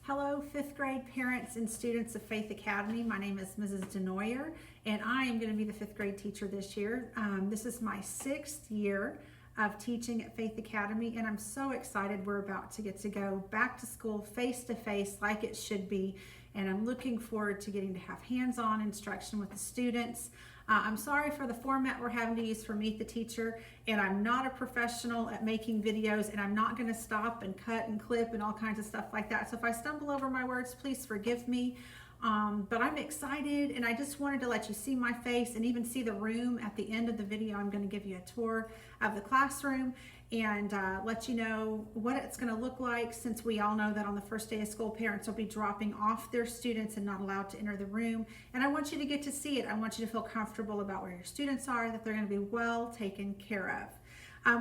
Hello, fifth grade parents and students of Faith Academy. My name is Mrs. DeNoyer, and I am going to be the fifth grade teacher this year. This is my 6th year of teaching at Faith Academy, and I'm so excited we're about to get to go back to school face to face like it should be, and I'm looking forward to getting to have hands-on instruction with the students. I'm sorry for the format we're having to use for Meet the Teacher, and I'm not a professional at making videos, and I'm not going to stop and cut and clip and all kinds of stuff like that. So if I stumble over my words, please forgive me. But I'm excited, and I just wanted to let you see my face and even see the room at the end of the video. I'm going to give you a tour of the classroom and let you know what it's going to look like, since we all know that on the first day of school, parents will be dropping off their students and not allowed to enter the room. And I want you to get to see it. I want you to feel comfortable about where your students are, that they're going to be well taken care of.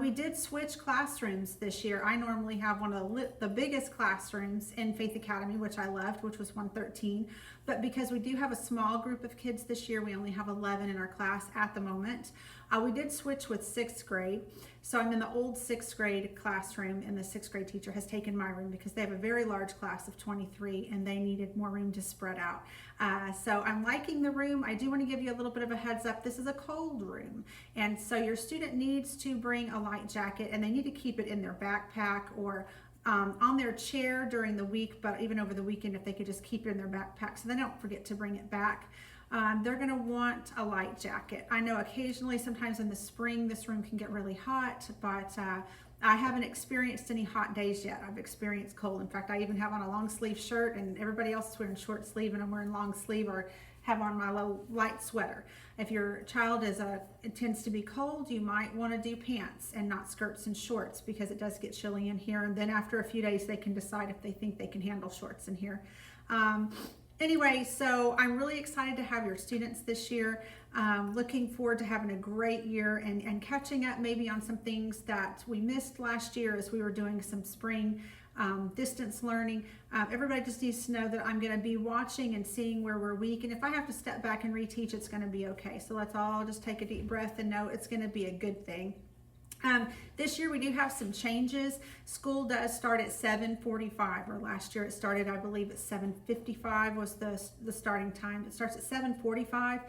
We did switch classrooms this year. I normally have one of the biggest classrooms in Faith Academy, which I loved, which was 113. But because we do have a small group of kids this year, we only have 11 in our class at the moment. We did switch with 6th grade. So I'm in the old 6th grade classroom, and the 6th grade teacher has taken my room because they have a very large class of 23 and they needed more room to spread out. So I'm liking the room. I do want to give you a little bit of a heads up. This is a cold room, and so your student needs to bring a light jacket, and they need to keep it in their backpack or on their chair during the week, but even over the weekend, if they could just keep it in their backpack so they don't forget to bring it back. They're going to want a light jacket. I know occasionally, sometimes in the spring, this room can get really hot, but I haven't experienced any hot days yet. I've experienced cold. In fact, I even have on a long sleeve shirt, and everybody else is wearing short sleeve, and I'm wearing long sleeve or have on my light sweater. If your child it tends to be cold, you might want to do pants and not skirts and shorts, because it does get chilly in here. And then after a few days, they can decide if they think they can handle shorts in here. Anyway, so I'm really excited to have your students this year. Looking forward to having a great year and catching up maybe on some things that we missed last year as we were doing some spring distance learning. Everybody just needs to know that I'm going to be watching and seeing where we're weak, and if I have to step back and reteach, it's going to be okay. So let's all just take a deep breath and know it's going to be a good thing. This year we do have some changes. School does start at 7:45, or last year it started, I believe, at 7:55 was the starting time. It starts at 7:45.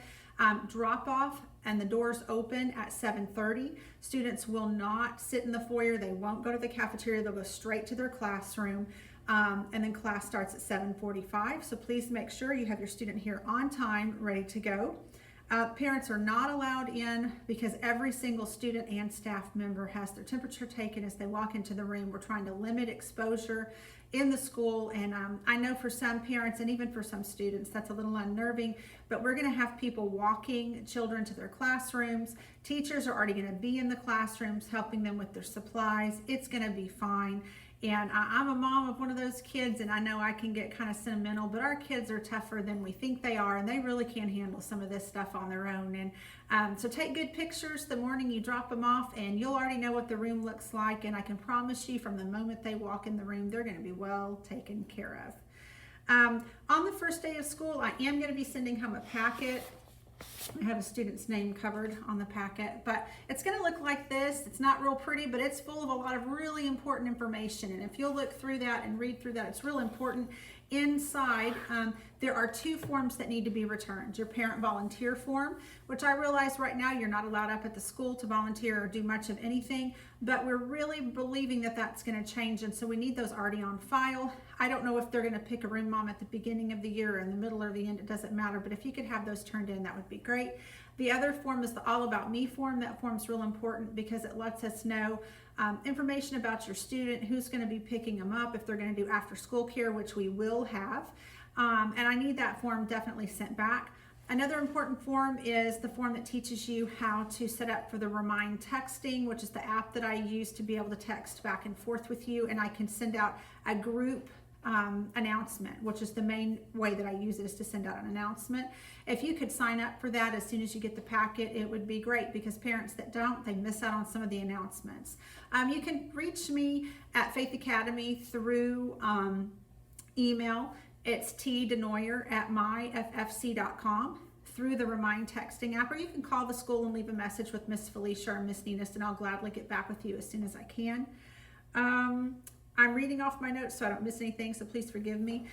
Drop off and the doors open at 7:30. Students will not sit in the foyer. They won't go to the cafeteria. They'll go straight to their classroom. And then class starts at 7:45. So please make sure you have your student here on time, ready to go. Parents are not allowed in because every single student and staff member has their temperature taken as they walk into the room. We're trying to limit exposure in the school, and I know for some parents and even for some students that's a little unnerving, but we're going to have people walking children to their classrooms. Teachers are already going to be in the classrooms helping them with their supplies. It's going to be fine. And I'm a mom of one of those kids, and I know I can get kind of sentimental, but our kids are tougher than we think they are, and they really can handle some of this stuff on their own. And so take good pictures the morning you drop them off, and you'll already know what the room looks like, and I can promise you from the moment they walk in the room, they're going to be well taken care of. On the first day of school, I am going to be sending home a packet. I have a student's name covered on the packet, but it's going to look like this. It's not real pretty, but it's full of a lot of really important information. And if you'll look through that and read through that, it's real important. Inside, there are 2 forms that need to be returned. Your parent volunteer form, which I realize right now you're not allowed up at the school to volunteer or do much of anything, but we're really believing that that's going to change, and so we need those already on file. I don't know if they're going to pick a room mom at the beginning of the year or in the middle or the end, it doesn't matter, but if you could have those turned in, that would be great. The other form is the All About Me form. That form's real important because it lets us know information about your student, who's going to be picking them up, if they're going to do after school care, which we will have. And I need that form definitely sent back. Another important form is the form that teaches you how to set up for the Remind texting, which is the app that I use to be able to text back and forth with you, and I can send out a group announcement, which is the main way that I use it, is to send out an announcement. If you could sign up for that as soon as you get the packet, it would be great, because parents that don't, they miss out on some of the announcements. You can reach me at Faith Academy through email. It's tdenoyer@myffc.com, through the Remind texting app, or you can call the school and leave a message with Miss Felicia or Miss Nenis, and I'll gladly get back with you as soon as I can. I'm reading off my notes so I don't miss anything, so please forgive me.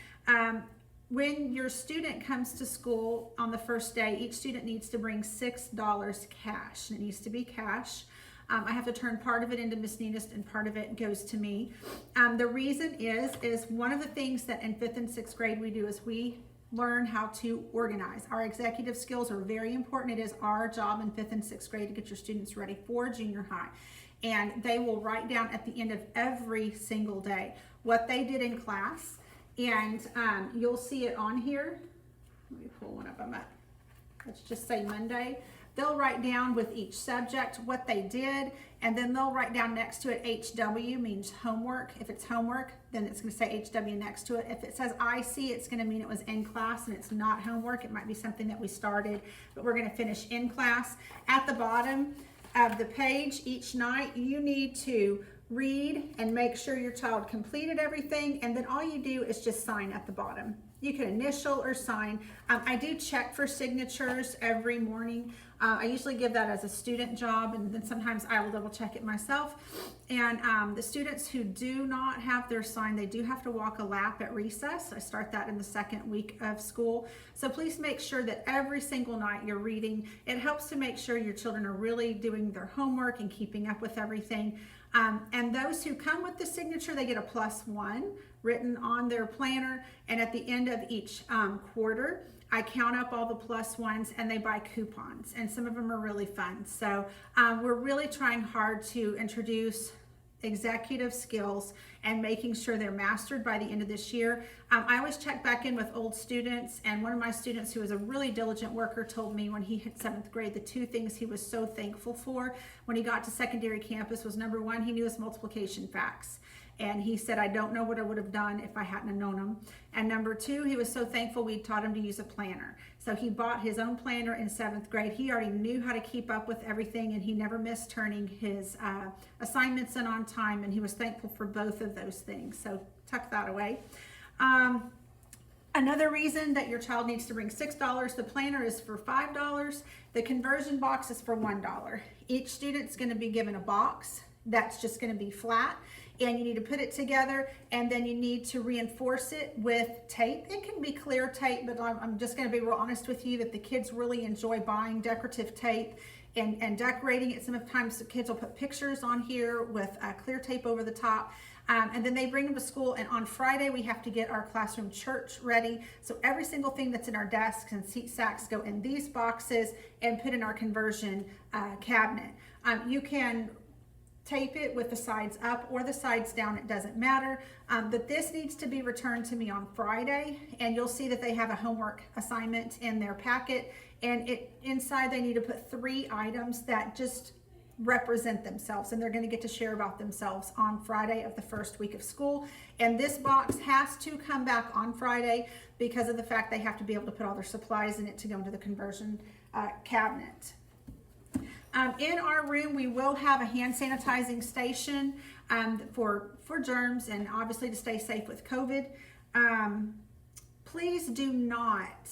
When your student comes to school on the first day, each student needs to bring $6 cash, and it needs to be cash. I have to turn part of it into Miss Nenist and part of it goes to me. The reason is one of the things that in 5th and 6th grade we do is we learn how to organize. Our executive skills are very important. It is our job in 5th and 6th grade to get your students ready for junior high. And they will write down at the end of every single day what they did in class. And you'll see it on here. Let me pull one of them up. Let's just say Monday. They'll write down with each subject what they did, and then they'll write down next to it HW, means homework. If it's homework, then it's going to say HW next to it. If it says IC, it's going to mean it was in class and it's not homework. It might be something that we started, but we're going to finish in class. At the bottom of the page each night, you need to read and make sure your child completed everything, and then all you do is just sign at the bottom. You can initial or sign. I do check for signatures every morning. I usually give that as a student job, and then sometimes I will double check it myself. And the students who do not have their sign, they do have to walk a lap at recess. I start that in the 2nd week of school. So please make sure that every single night you're reading. It helps to make sure your children are really doing their homework and keeping up with everything. And those who come with the signature, they get a +1 written on their planner. And at the end of each quarter, I count up all the +1s and they buy coupons. And some of them are really fun. So we're really trying hard to introduce executive skills and making sure they're mastered by the end of this year. I always check back in with old students, and one of my students who is a really diligent worker told me when he hit 7th grade, the 2 things he was so thankful for when he got to secondary campus was, number 1, he knew his multiplication facts. And he said, I don't know what I would have done if I hadn't have known them. And number 2, he was so thankful we taught him to use a planner. So he bought his own planner in 7th grade. He already knew how to keep up with everything, and he never missed turning his assignments in on time, and he was thankful for both of those things. So tuck that away. Another reason that your child needs to bring $6, the planner is for $5. The conversion box is for $1. Each student's going to be given a box that's just going to be flat, and you need to put it together, and then you need to reinforce it with tape. It can be clear tape, but I'm just going to be real honest with you that the kids really enjoy buying decorative tape and decorating it. Sometimes the kids will put pictures on here with clear tape over the top. And then they bring them to school, and on Friday we have to get our classroom church ready. So every single thing that's in our desks and seat sacks go in these boxes and put in our conversion cabinet. You can tape it with the sides up or the sides down, it doesn't matter. But this needs to be returned to me on Friday, and you'll see that they have a homework assignment in their packet, and inside they need to put 3 items that just represent themselves, and they're going to get to share about themselves on Friday of the first week of school. And this box has to come back on Friday because of the fact they have to be able to put all their supplies in it to go into the conversion cabinet. In our room, we will have a hand sanitizing station for germs and obviously to stay safe with COVID. Please do not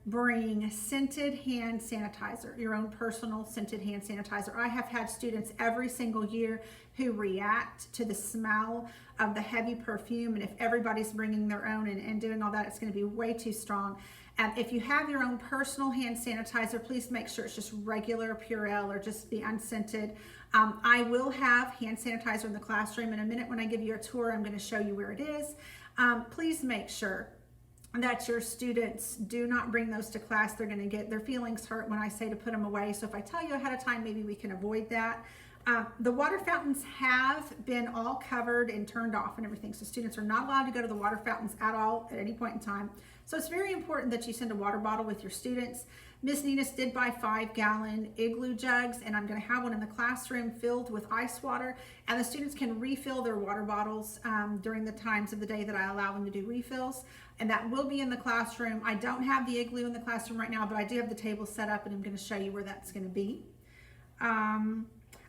bring scented hand sanitizer, your own personal scented hand sanitizer. I have had students every single year who react to the smell of the heavy perfume, and if everybody's bringing their own and doing all that, it's going to be way too strong. If you have your own personal hand sanitizer, please make sure it's just regular Purell or just the unscented. I will have hand sanitizer in the classroom. In a minute when I give you a tour, I'm going to show you where it is. Please make sure that your students do not bring those to class. They're going to get their feelings hurt when I say to put them away. So if I tell you ahead of time, maybe we can avoid that. The water fountains have been all covered and turned off and everything. So students are not allowed to go to the water fountains at all at any point in time. So it's very important that you send a water bottle with your students. Miss Nenist did buy 5-gallon Igloo jugs, and I'm going to have one in the classroom filled with ice water, and the students can refill their water bottles during the times of the day that I allow them to do refills, and that will be in the classroom. I don't have the Igloo in the classroom right now, but I do have the table set up, and I'm going to show you where that's going to be.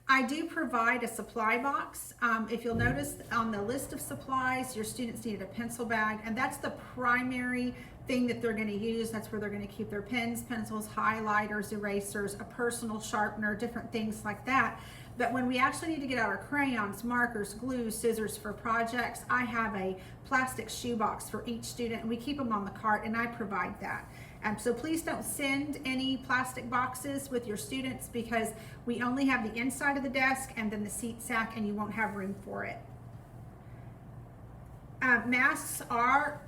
I do provide a supply box. If you'll notice on the list of supplies, your students needed a pencil bag, and that's the primary thing that they're going to use. That's where they're going to keep their pens, pencils, highlighters, erasers, a personal sharpener, different things like that. But when we actually need to get out our crayons, markers, glue, scissors for projects, I have a plastic shoebox for each student, and we keep them on the cart, and I provide that. So please don't send any plastic boxes with your students, because we only have the inside of the desk and then the seat sack, and you won't have room for it. Masks or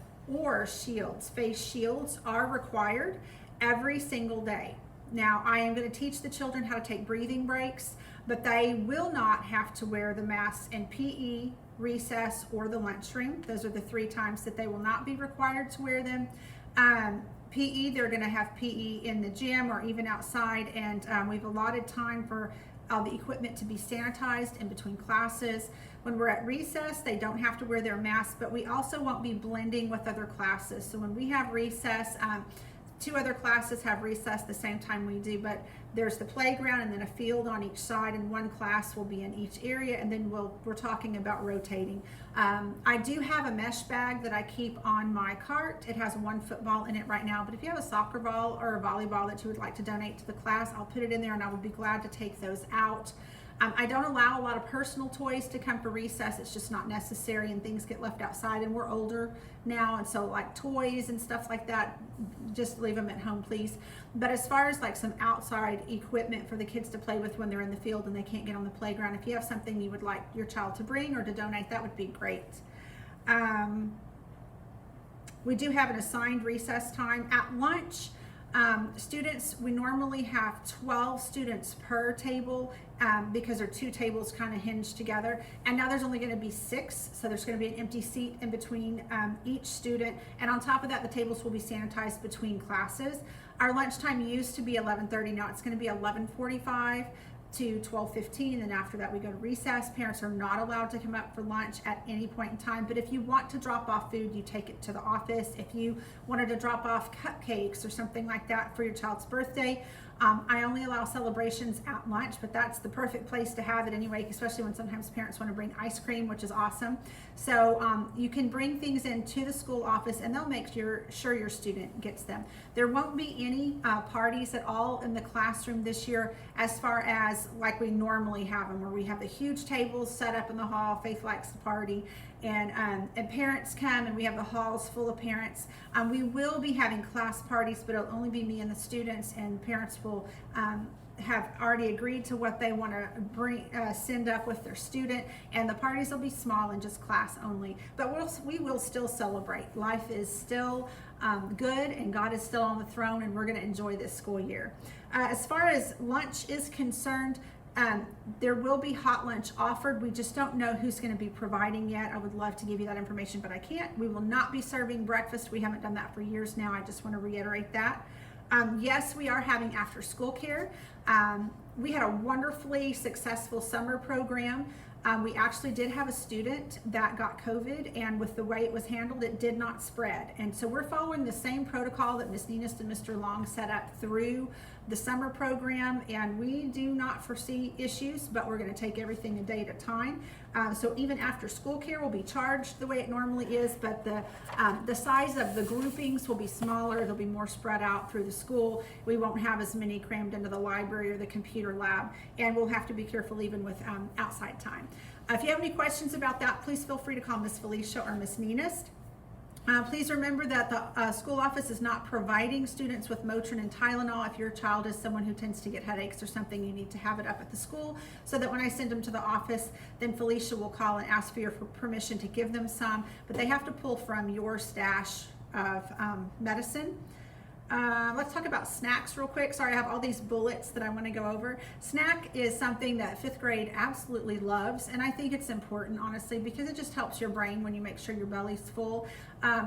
shields, face shields are required every single day. Now, I am going to teach the children how to take breathing breaks, but they will not have to wear the masks in PE, recess, or the lunchroom. Those are the 3 times that they will not be required to wear them. PE, they're going to have PE in the gym or even outside, and we've allotted time for all the equipment to be sanitized in between classes. When we're at recess, they don't have to wear their mask, but we also won't be blending with other classes. So when we have recess, 2 other classes have recess the same time we do, but there's the playground and then a field on each side, and 1 class will be in each area, and then we're talking about rotating. I do have a mesh bag that I keep on my cart. It has 1 football in it right now, but if you have a soccer ball or a volleyball that you would like to donate to the class, I'll put it in there, and I would be glad to take those out. I don't allow a lot of personal toys to come for recess. It's just not necessary, and things get left outside, and we're older now, and so like toys and stuff like that, just leave them at home, please. But as far as like some outside equipment for the kids to play with when they're in the field and they can't get on the playground, if you have something you would like your child to bring or to donate, that would be great. We do have an assigned recess time. At lunch, students, we normally have 12 students per table, because they're 2 tables kind of hinged together, and now there's only going to be 6, so there's going to be an empty seat in between each student, and on top of that, the tables will be sanitized between classes. Our lunchtime used to be 11:30, now it's going to be 11:45 to 12:15, and then after that we go to recess. Parents are not allowed to come up for lunch at any point in time, but if you want to drop off food, you take it to the office. If you wanted to drop off cupcakes or something like that for your child's birthday, I only allow celebrations at lunch, but that's the perfect place to have it anyway, especially when sometimes parents want to bring ice cream, which is awesome. So you can bring things into the school office, and they'll make sure your student gets them. There won't be any parties at all in the classroom this year, as far as like we normally have them, where we have the huge tables set up in the hall. Faith likes to party, and parents come, and we have the halls full of parents. We will be having class parties, but it'll only be me and the students, and parents will have already agreed to what they want to bring, send up with their student, and the parties will be small and just class only. But we will still celebrate. Life is still good, and God is still on the throne, and we're going to enjoy this school year. As far as lunch is concerned, there will be hot lunch offered. We just don't know who's going to be providing yet. I would love to give you that information, but I can't. We will not be serving breakfast. We haven't done that for years now. I just want to reiterate that. Yes, we are having after school care. We had a wonderfully successful summer program. We actually did have a student that got COVID, and with the way it was handled, it did not spread. And so we're following the same protocol that Ms. Nenist and Mr. Long set up through the summer program, and we do not foresee issues, but we're going to take everything a day at a time. So even after school care will be charged the way it normally is, but the size of the groupings will be smaller. They'll be more spread out through the school. We won't have as many crammed into the library or the computer lab, and we'll have to be careful even with outside time. If you have any questions about that, please feel free to call Miss Felicia or Miss Nenist. Please remember that the school office is not providing students with Motrin and Tylenol. If your child is someone who tends to get headaches or something, you need to have it up at the school, so that when I send them to the office, then Felicia will call and ask for your permission to give them some, but they have to pull from your stash of medicine. Let's talk about snacks real quick. Sorry, I have all these bullets that I want to go over. Snack is something that 5th grade absolutely loves, and I think it's important, honestly, because it just helps your brain when you make sure your belly's full.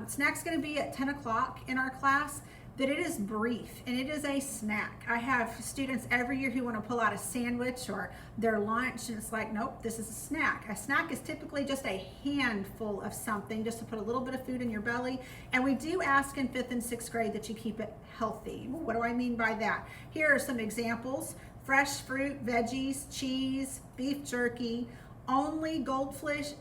Snack's going to be at 10 o'clock in our class, but it is brief, and it is a snack. I have students every year who want to pull out a sandwich or their lunch, and it's like, nope, this is a snack. A snack is typically just a handful of something, just to put a little bit of food in your belly. And we do ask in 5th and 6th grade that you keep it healthy. What do I mean by that? Here are some examples: fresh fruit, veggies, cheese, beef jerky, only goldfish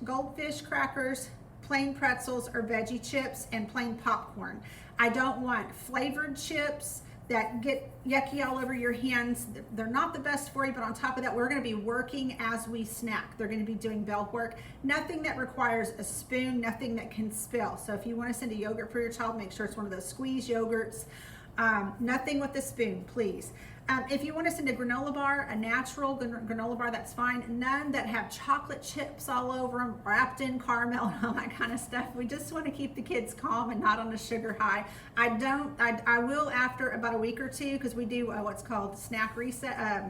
crackers, plain pretzels or veggie chips, and plain popcorn. I don't want flavored chips that get yucky all over your hands. They're not the best for you, but on top of that, we're going to be working as we snack. They're going to be doing bell work. Nothing that requires a spoon, nothing that can spill. So if you want to send a yogurt for your child, make sure it's one of those squeeze yogurts. Nothing with a spoon, please. If you want to send a granola bar, a natural granola bar, that's fine. None that have chocolate chips all over them, wrapped in caramel and all that kind of stuff. We just want to keep the kids calm and not on a sugar high. I will after about a week or two, because we do what's called snack reset,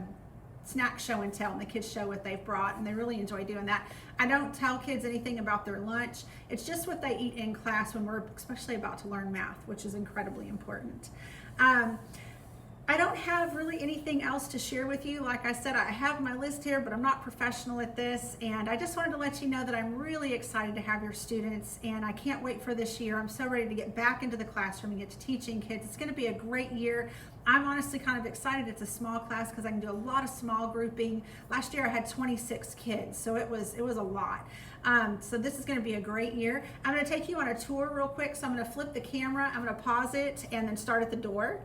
snack show and tell, and the kids show what they've brought, and they really enjoy doing that. I don't tell kids anything about their lunch. It's just what they eat in class when we're especially about to learn math, which is incredibly important. I don't have really anything else to share with you. Like I said, I have my list here, but I'm not professional at this. And I just wanted to let you know that I'm really excited to have your students, and I can't wait for this year. I'm so ready to get back into the classroom and get to teaching kids. It's going to be a great year. I'm honestly kind of excited it's a small class because I can do a lot of small grouping. Last year I had 26 kids, so it was a lot. So this is going to be a great year. I'm going to take you on a tour real quick. So I'm going to flip the camera, I'm going to pause it, and then start at the door.